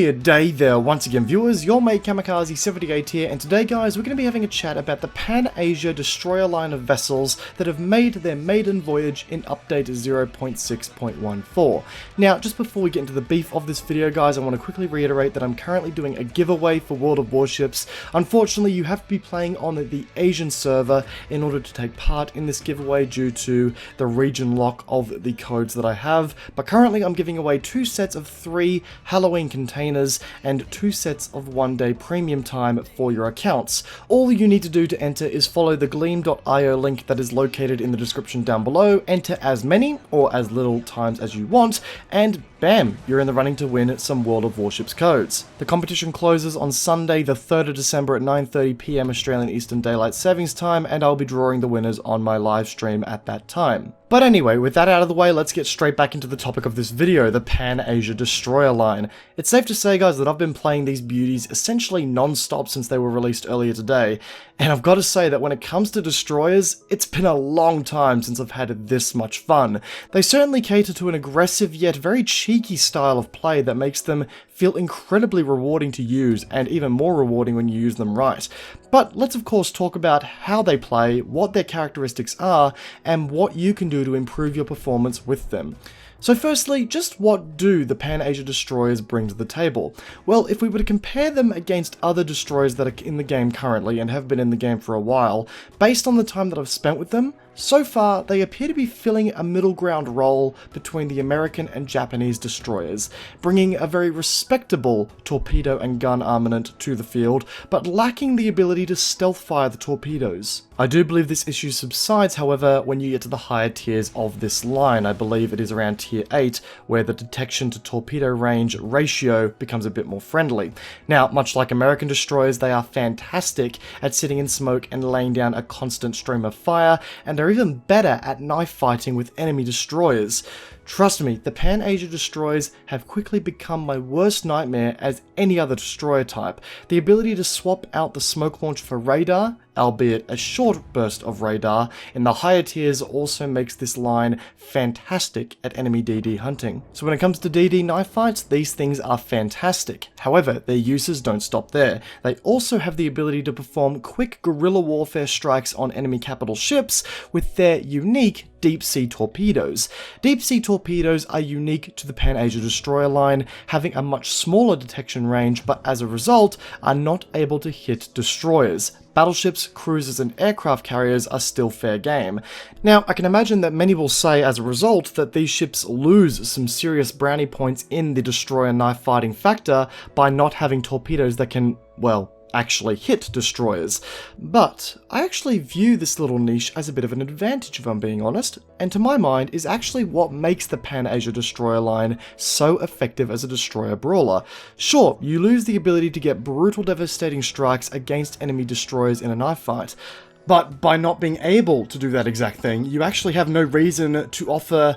G'day there once again viewers, your mate Kamikaze78 here, and today guys we're going to be having a chat about the Pan-Asia destroyer line of vessels that have made their maiden voyage in update 0.6.14. Now just before we get into the beef of this video guys, I want to quickly reiterate that I'm currently doing a giveaway for World of Warships. Unfortunately you have to be playing on the Asian server in order to take part in this giveaway due to the region lock of the codes that I have, but currently I'm giving away 2 sets of 3 Halloween containers and 2 sets of 1-day premium time for your accounts. All you need to do to enter is follow the gleam.io link that is located in the description down below, enter as many or as little times as you want, and bam, you're in the running to win some World of Warships codes. The competition closes on Sunday the 3rd of December at 9:30 PM Australian Eastern Daylight Savings Time, and I'll be drawing the winners on my live stream at that time. But anyway, with that out of the way, let's get straight back into the topic of this video, the Pan-Asia destroyer line. It's safe to say guys that I've been playing these beauties essentially non-stop since they were released earlier today, and I've got to say that when it comes to destroyers, it's been a long time since I've had this much fun. They certainly cater to an aggressive yet very cheeky style of play that makes them feel incredibly rewarding to use, and even more rewarding when you use them right. But let's of course talk about how they play, what their characteristics are, and what you can do to improve your performance with them. So firstly, just what do the Pan-Asia destroyers bring to the table? Well, if we were to compare them against other destroyers that are in the game currently and have been in the game for a while, based on the time that I've spent with them, so far, they appear to be filling a middle ground role between the American and Japanese destroyers, bringing a very respectable torpedo and gun armament to the field, but lacking the ability to stealth fire the torpedoes. I do believe this issue subsides, however, when you get to the higher tiers of this line. I believe it is around tier 8, where the detection to torpedo range ratio becomes a bit more friendly. Now, much like American destroyers, they are fantastic at sitting in smoke and laying down a constant stream of fire, and they're even better at knife fighting with enemy destroyers. Trust me, the Pan-Asia destroyers have quickly become my worst nightmare as any other destroyer type. The ability to swap out the smoke launch for radar, albeit a short burst of radar, in the higher tiers also makes this line fantastic at enemy DD hunting. So when it comes to DD knife fights, these things are fantastic. However, their uses don't stop there. They also have the ability to perform quick guerrilla warfare strikes on enemy capital ships with their unique deep-sea torpedoes. Deep-sea torpedoes are unique to the Pan-Asia destroyer line, having a much smaller detection range, but as a result are not able to hit destroyers. Battleships, cruisers, and aircraft carriers are still fair game. Now, I can imagine that many will say as a result that these ships lose some serious brownie points in the destroyer knife fighting factor by not having torpedoes that can, well, actually hit destroyers. But I actually view this little niche as a bit of an advantage if I'm being honest, and to my mind is actually what makes the Pan-Asia destroyer line so effective as a destroyer brawler. Sure, you lose the ability to get brutal devastating strikes against enemy destroyers in a knife fight, but by not being able to do that exact thing, you actually have no reason to offer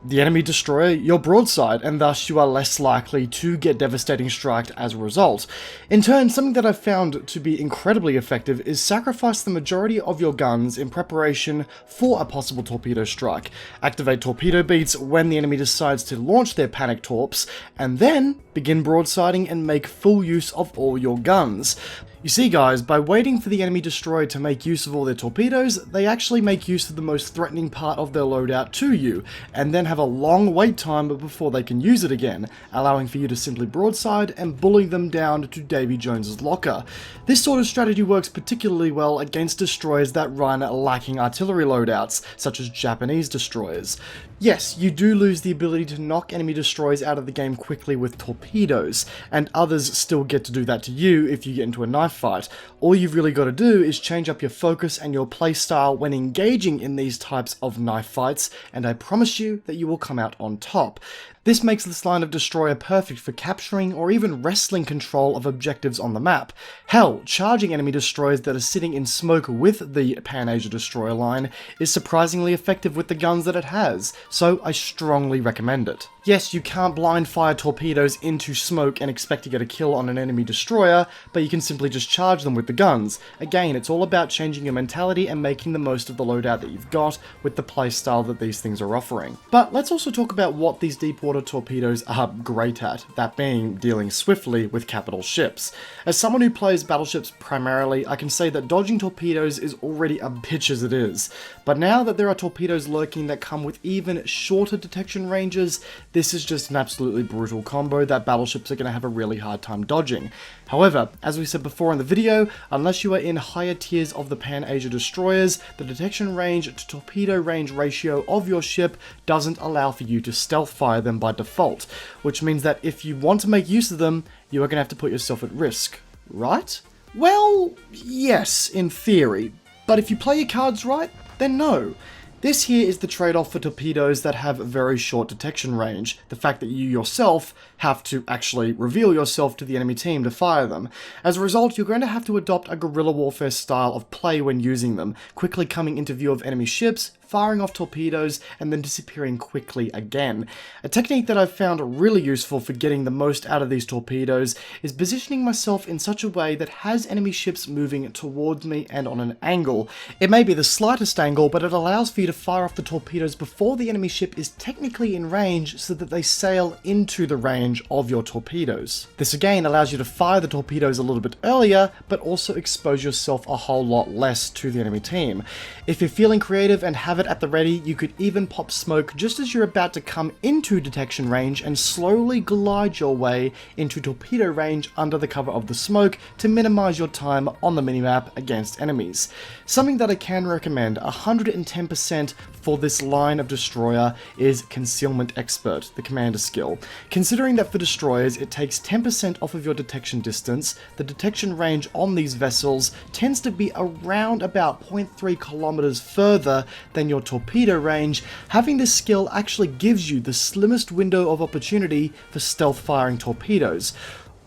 the enemy destroyer your broadside, and thus you are less likely to get devastating striked as a result. In turn, something that I've found to be incredibly effective is sacrifice the majority of your guns in preparation for a possible torpedo strike. Activate torpedo beats when the enemy decides to launch their panic torps, and then begin broadsiding and make full use of all your guns. You see guys, by waiting for the enemy destroyer to make use of all their torpedoes, they actually make use of the most threatening part of their loadout to you, and then have a long wait time before they can use it again, allowing for you to simply broadside and bully them down to Davy Jones's locker. This sort of strategy works particularly well against destroyers that run lacking artillery loadouts, such as Japanese destroyers. Yes, you do lose the ability to knock enemy destroyers out of the game quickly with torpedoes, and others still get to do that to you if you get into a knife fight. All you've really got to do is change up your focus and your playstyle when engaging in these types of knife fights, and I promise you that you will come out on top. This makes this line of destroyer perfect for capturing or even wresting control of objectives on the map. Hell, charging enemy destroyers that are sitting in smoke with the Pan-Asia destroyer line is surprisingly effective with the guns that it has, so I strongly recommend it. Yes, you can't blind fire torpedoes into smoke and expect to get a kill on an enemy destroyer, but you can simply just charge them with the guns. Again, it's all about changing your mentality and making the most of the loadout that you've got with the playstyle that these things are offering. But let's also talk about what these deep water underwater torpedoes are great at, that being dealing swiftly with capital ships. As someone who plays battleships primarily, I can say that dodging torpedoes is already a bitch as it is. But now that there are torpedoes lurking that come with even shorter detection ranges, this is just an absolutely brutal combo that battleships are going to have a really hard time dodging. However, as we said before in the video, unless you are in higher tiers of the Pan-Asia destroyers, the detection range to torpedo range ratio of your ship doesn't allow for you to stealth fire them by default, which means that if you want to make use of them, you are going to have to put yourself at risk, right? Well, yes, in theory, but if you play your cards right, then no. This here is the trade-off for torpedoes that have very short detection range, the fact that you yourself have to actually reveal yourself to the enemy team to fire them. As a result, you're going to have to adopt a guerrilla warfare style of play when using them, quickly coming into view of enemy ships, firing off torpedoes, and then disappearing quickly again. A technique that I've found really useful for getting the most out of these torpedoes is positioning myself in such a way that has enemy ships moving towards me and on an angle. It may be the slightest angle, but it allows for you to fire off the torpedoes before the enemy ship is technically in range so that they sail into the range of your torpedoes. This again allows you to fire the torpedoes a little bit earlier, but also expose yourself a whole lot less to the enemy team. If you're feeling creative and have it at the ready, you could even pop smoke just as you're about to come into detection range and slowly glide your way into torpedo range under the cover of the smoke to minimize your time on the minimap against enemies. Something that I can recommend 110% for this line of destroyer is Concealment Expert, the commander skill. Considering that for destroyers it takes 10% off of your detection distance, the detection range on these vessels tends to be around about 0.3 kilometers further than your torpedo range. Having this skill actually gives you the slimmest window of opportunity for stealth firing torpedoes.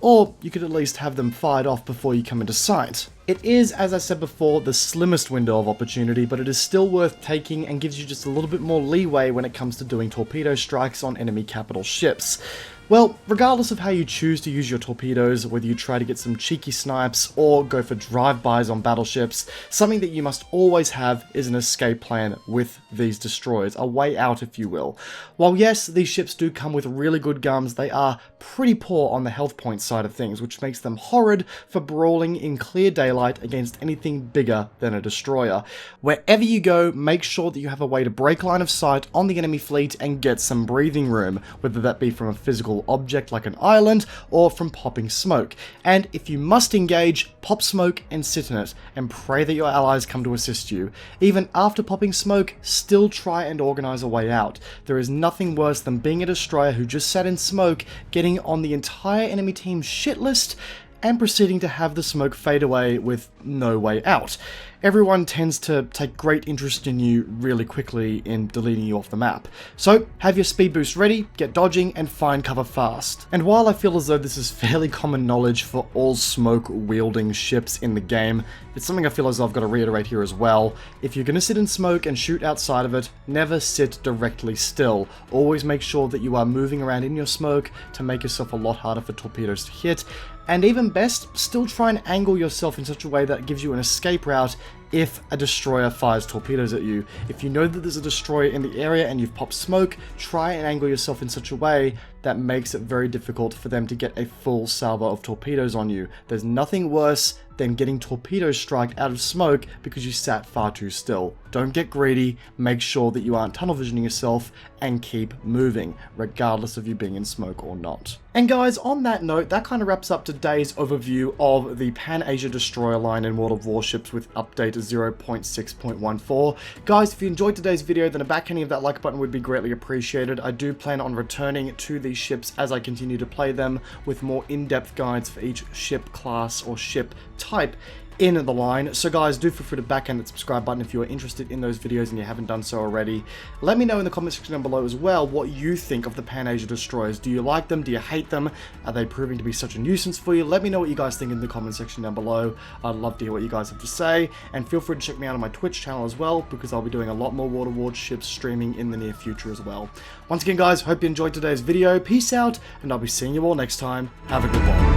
Or you could at least have them fired off before you come into sight. It is, as I said before, the slimmest window of opportunity, but it is still worth taking and gives you just a little bit more leeway when it comes to doing torpedo strikes on enemy capital ships. Well, regardless of how you choose to use your torpedoes, whether you try to get some cheeky snipes or go for drive-bys on battleships, something that you must always have is an escape plan with these destroyers, a way out if you will. While yes, these ships do come with really good guns, they are pretty poor on the health point side of things, which makes them horrid for brawling in clear daylight against anything bigger than a destroyer. Wherever you go, make sure that you have a way to break line of sight on the enemy fleet and get some breathing room, whether that be from a physical object like an island or from popping smoke. And if you must engage, pop smoke and sit in it and pray that your allies come to assist you. Even after popping smoke, still try and organize a way out. There is nothing worse than being a destroyer who just sat in smoke, getting on the entire enemy team's shit list and proceeding to have the smoke fade away with no way out. Everyone tends to take great interest in you really quickly in deleting you off the map. So have your speed boost ready, get dodging, and find cover fast. And while I feel as though this is fairly common knowledge for all smoke wielding ships in the game, it's something I feel as though I've got to reiterate here as well. If you're going to sit in smoke and shoot outside of it, never sit directly still. Always make sure that you are moving around in your smoke to make yourself a lot harder for torpedoes to hit. And even best, still try and angle yourself in such a way that gives you an escape route if a destroyer fires torpedoes at you. If you know that there's a destroyer in the area and you've popped smoke, try and angle yourself in such a way that makes it very difficult for them to get a full salvo of torpedoes on you. There's nothing worse than getting torpedo striked out of smoke because you sat far too still. Don't get greedy, make sure that you aren't tunnel visioning yourself, and keep moving, regardless of you being in smoke or not. And guys, on that note, that kind of wraps up today's overview of the Pan-Asia Destroyer line in World of Warships with update 0.6.14. Guys, if you enjoyed today's video, then a backhanding of that like button would be greatly appreciated. I do plan on returning to these ships as I continue to play them with more in-depth guides for each ship class or ship type in the line. So guys, do feel free to backhand that subscribe button if you are interested in those videos and you haven't done so already. Let me know in the comment section down below as well what you think of the Pan-Asia Destroyers. Do you like them? Do you hate them? Are they proving to be such a nuisance for you? Let me know what you guys think in the comment section down below. I'd love to hear what you guys have to say, and feel free to check me out on my Twitch channel as well, because I'll be doing a lot more World of Warships streaming in the near future as well. Once again guys, hope you enjoyed today's video. Peace out, and I'll be seeing you all next time. Have a good one.